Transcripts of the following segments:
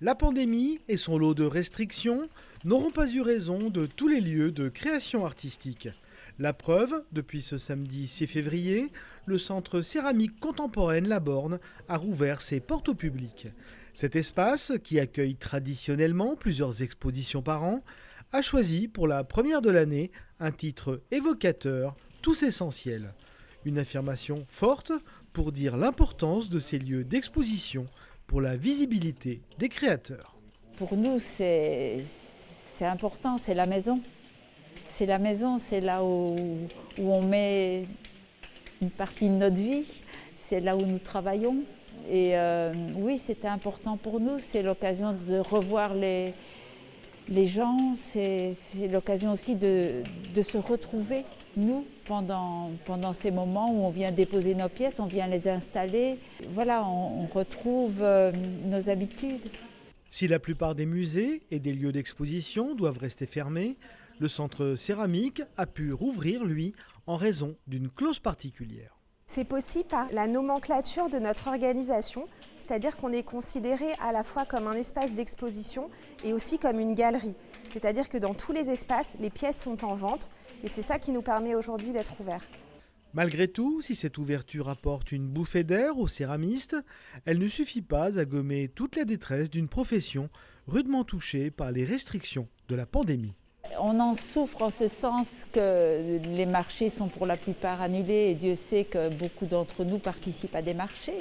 La pandémie et son lot de restrictions n'auront pas eu raison de tous les lieux de création artistique. La preuve, depuis ce samedi 6 février, le centre céramique contemporaine La Borne a rouvert ses portes au public. Cet espace, qui accueille traditionnellement plusieurs expositions par an, a choisi pour la première de l'année un titre évocateur, tous essentiels. Une affirmation forte pour dire l'importance de ces lieux d'exposition pour la visibilité des créateurs. Pour nous, c'est important, c'est la maison. C'est la maison, c'est là où on met une partie de notre vie, c'est là où nous travaillons. Et oui, c'était important pour nous, c'est l'occasion de revoir les gens, c'est l'occasion aussi de se retrouver, nous, pendant ces moments où on vient déposer nos pièces, on vient les installer. Voilà, on retrouve nos habitudes. Si la plupart des musées et des lieux d'exposition doivent rester fermés, le centre céramique a pu rouvrir, lui, en raison d'une clause particulière. C'est possible par la nomenclature de notre organisation, c'est-à-dire qu'on est considéré à la fois comme un espace d'exposition et aussi comme une galerie. C'est-à-dire que dans tous les espaces, les pièces sont en vente et c'est ça qui nous permet aujourd'hui d'être ouverts. Malgré tout, si cette ouverture apporte une bouffée d'air aux céramistes, elle ne suffit pas à gommer toute la détresse d'une profession rudement touchée par les restrictions de la pandémie. On en souffre en ce sens que les marchés sont pour la plupart annulés et Dieu sait que beaucoup d'entre nous participent à des marchés.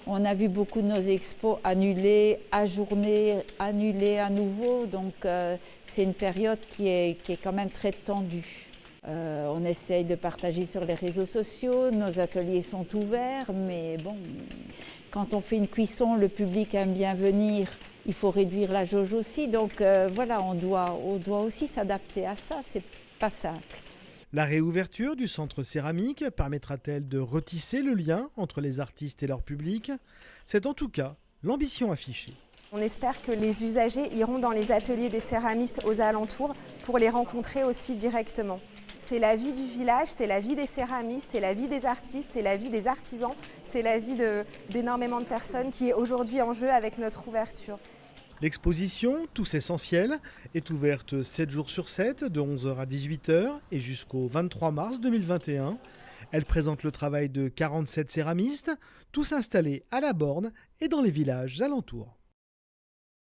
On a vu beaucoup de nos expos annulés, ajournés, annulés à nouveau, donc c'est une période qui est quand même très tendue. On essaye de partager sur les réseaux sociaux, nos ateliers sont ouverts, mais bon, quand on fait une cuisson, le public aime bien venir. Il faut réduire la jauge aussi, donc voilà, on doit aussi s'adapter à ça, c'est pas simple. La réouverture du centre céramique permettra-t-elle de retisser le lien entre les artistes et leur public ? C'est en tout cas l'ambition affichée. On espère que les usagers iront dans les ateliers des céramistes aux alentours pour les rencontrer aussi directement. C'est la vie du village, c'est la vie des céramistes, c'est la vie des artistes, c'est la vie des artisans, c'est la vie d'énormément de personnes qui est aujourd'hui en jeu avec notre ouverture. L'exposition Tous Essentiels est ouverte 7 jours sur 7, de 11h à 18h et jusqu'au 23 mars 2021. Elle présente le travail de 47 céramistes, tous installés à La Borne et dans les villages alentours.